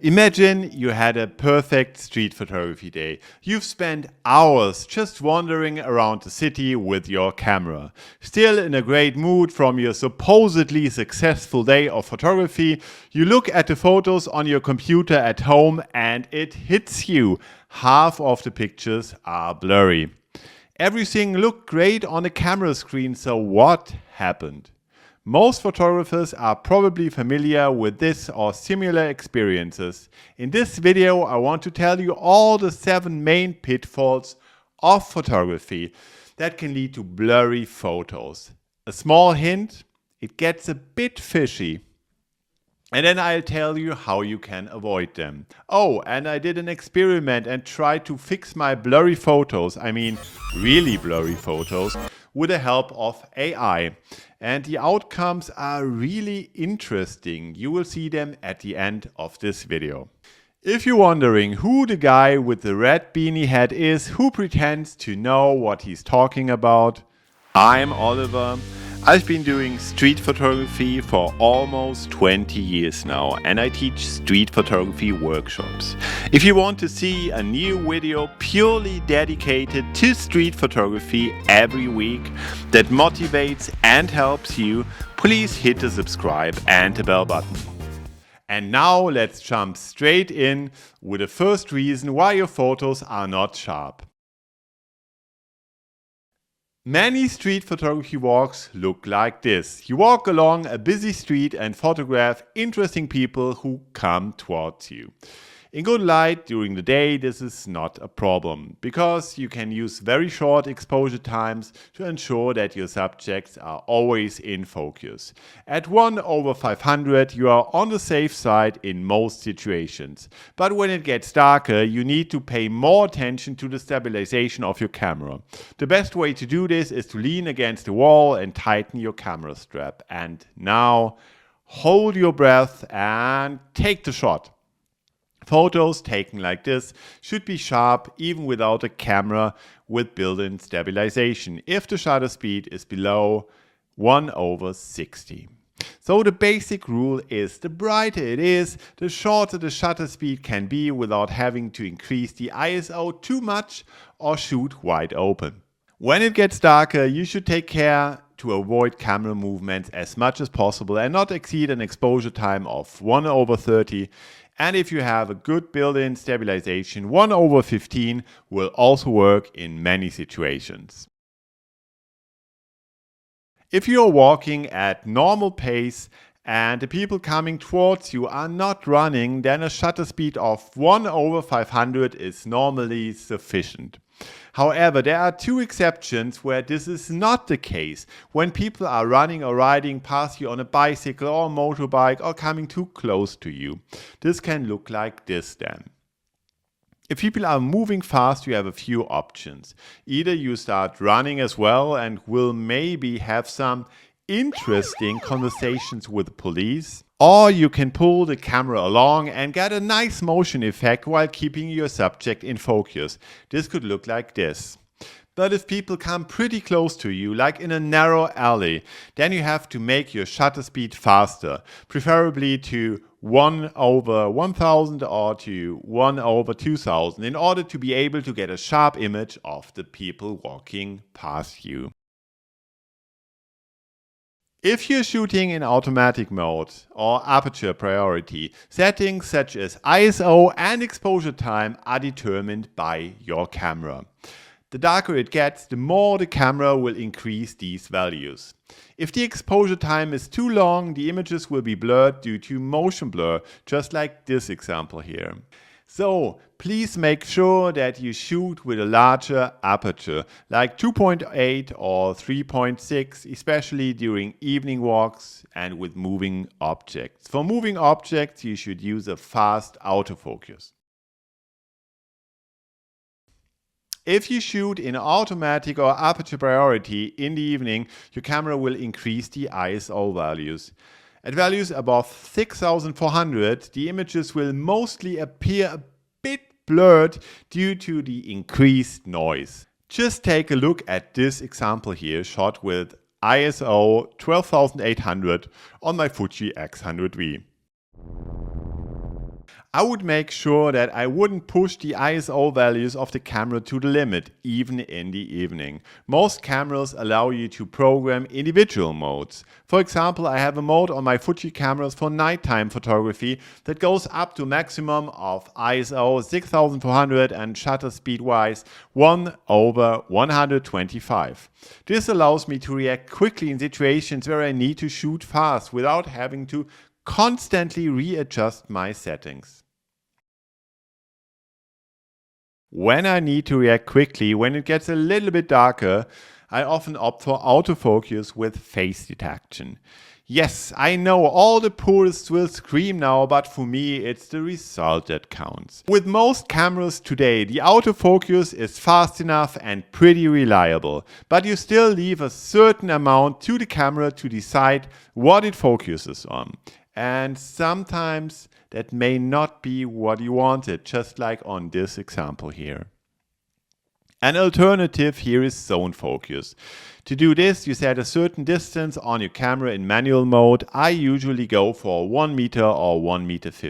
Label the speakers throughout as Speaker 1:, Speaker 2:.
Speaker 1: Imagine you had a perfect street photography day. You've spent hours just wandering around the city with your camera. Still in a great mood from your supposedly successful day of photography, you look at the photos on your computer at home and it hits you. Half of the pictures are blurry. Everything looked great on the camera screen, so what happened? Most photographers are probably familiar with this or similar experiences. In this video, I want to tell you all the 7 main pitfalls of photography that can lead to blurry photos. A small hint, it gets a bit fishy. And then I'll tell you how you can avoid them. Oh, and I did an experiment and tried to fix my blurry photos, really blurry photos, with the help of AI. And the outcomes are really interesting. You will see them at the end of this video. If you're wondering who the guy with the red beanie hat is who pretends to know what he's talking about, I'm Oliver. I've been doing street photography for almost 20 years now, and I teach street photography workshops. If you want to see a new video purely dedicated to street photography every week that motivates and helps you, please hit the subscribe and the bell button. And now let's jump straight in with the first reason why your photos are not sharp. Many street photography walks look like this. You walk along a busy street and photograph interesting people who come towards you. In good light during the day, this is not a problem because you can use very short exposure times to ensure that your subjects are always in focus. At 1/500, you are on the safe side in most situations. But when it gets darker, you need to pay more attention to the stabilization of your camera. The best way to do this is to lean against the wall and tighten your camera strap. And now, hold your breath and take the shot. Photos taken like this should be sharp even without a camera with built-in stabilization if the shutter speed is below 1/60. So the basic rule is the brighter it is, the shorter the shutter speed can be without having to increase the ISO too much or shoot wide open. When it gets darker, you should take care to avoid camera movements as much as possible and not exceed an exposure time of 1/30. And if you have a good built-in stabilization, 1/15 will also work in many situations. If you're walking at normal pace and the people coming towards you are not running, then a shutter speed of 1/500 is normally sufficient. However, there are 2 exceptions where this is not the case. When people are running or riding past you on a bicycle or motorbike or coming too close to you. This can look like this then. If people are moving fast, you have a few options. Either you start running as well and will maybe have some interesting conversations with the police, or you can pull the camera along and get a nice motion effect while keeping your subject in focus. This could look like this. But if people come pretty close to you, like in a narrow alley, then you have to make your shutter speed faster, preferably to 1/1000 or to 1/2000 in order to be able to get a sharp image of the people walking past you. If you're shooting in automatic mode or aperture priority, settings such as ISO and exposure time are determined by your camera. The darker it gets, the more the camera will increase these values. If the exposure time is too long, the images will be blurred due to motion blur, just like this example here. So please make sure that you shoot with a larger aperture, like 2.8 or 3.6, especially during evening walks and with moving objects. For moving objects, you should use a fast autofocus. If you shoot in automatic or aperture priority in the evening, your camera will increase the ISO values. At values above 6400, the images will mostly appear a bit blurred due to the increased noise. Just take a look at this example here, shot with ISO 12800 on my Fuji X100V. I would make sure that I wouldn't push the ISO values of the camera to the limit, even in the evening. Most cameras allow you to program individual modes. For example, I have a mode on my Fuji cameras for nighttime photography that goes up to maximum of ISO 6400 and shutter speed wise 1/125. This allows me to react quickly in situations where I need to shoot fast without having to constantly readjust my settings. When I need to react quickly, when it gets a little bit darker, I often opt for autofocus with face detection. Yes, I know all the purists will scream now, but for me it's the result that counts. With most cameras today, the autofocus is fast enough and pretty reliable, but you still leave a certain amount to the camera to decide what it focuses on. And sometimes that may not be what you wanted, just like on this example here. An alternative here is zone focus. To do this, you set a certain distance on your camera in manual mode. I usually go for 1 meter or 1.50 meters.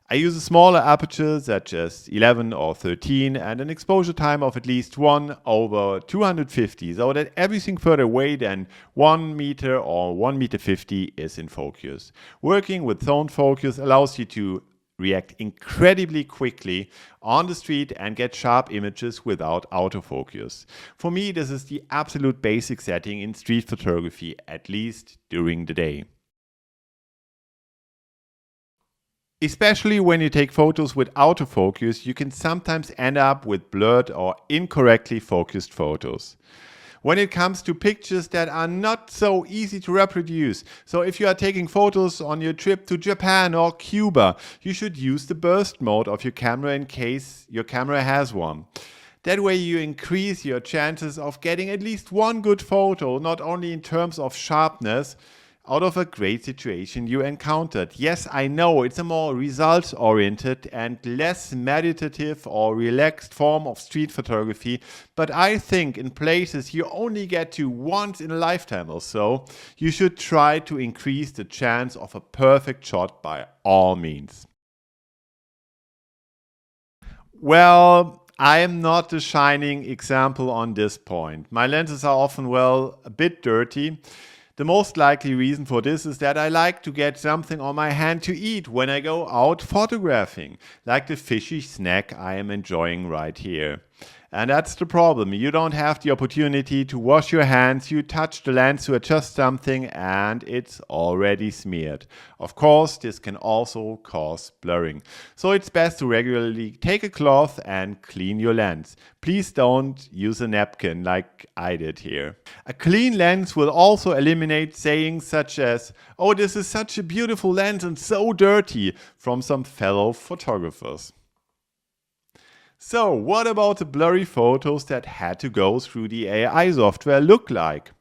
Speaker 1: I use a smaller aperture such as 11 or 13 and an exposure time of at least 1/250 so that everything further away than 1 meter or 1.50 meters is in focus. Working with zone focus allows you to react incredibly quickly on the street and get sharp images without autofocus. For me, this is the absolute basic setting in street photography, at least during the day. Especially when you take photos with autofocus, you can sometimes end up with blurred or incorrectly focused photos. When it comes to pictures that are not so easy to reproduce, so if you are taking photos on your trip to Japan or Cuba, you should use the burst mode of your camera in case your camera has one. That way you increase your chances of getting at least one good photo, not only in terms of sharpness, out of a great situation you encountered. Yes, I know it's a more results-oriented and less meditative or relaxed form of street photography, but I think in places you only get to once in a lifetime or so, you should try to increase the chance of a perfect shot by all means. Well, I am not the shining example on this point. My lenses are often, well, a bit dirty. The most likely reason for this is that I like to get something on my hand to eat when I go out photographing, like the fishy snack I am enjoying right here. And that's the problem. You don't have the opportunity to wash your hands, you touch the lens to adjust something and it's already smeared. Of course, this can also cause blurring. So it's best to regularly take a cloth and clean your lens. Please don't use a napkin like I did here. A clean lens will also eliminate sayings such as, "Oh, this is such a beautiful lens and so dirty," from some fellow photographers. So, what about the blurry photos that had to go through the AI software look like?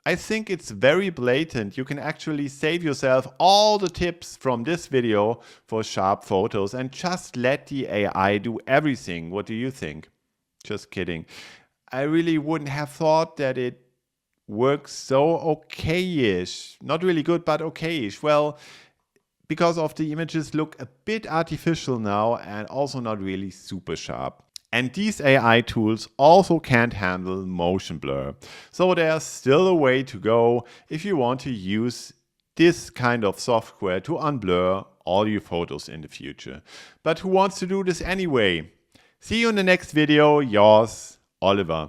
Speaker 1: I think it's very blatant. You can actually save yourself all the tips from this video for sharp photos and just let the AI do everything. What do you think? Just kidding. I really wouldn't have thought that it works so okay-ish. Not really good, but okay-ish. Well, because of the images look a bit artificial now and also not really super sharp. And these AI tools also can't handle motion blur. So there's still a way to go if you want to use this kind of software to unblur all your photos in the future. But who wants to do this anyway? See you in the next video. Yours, Oliver.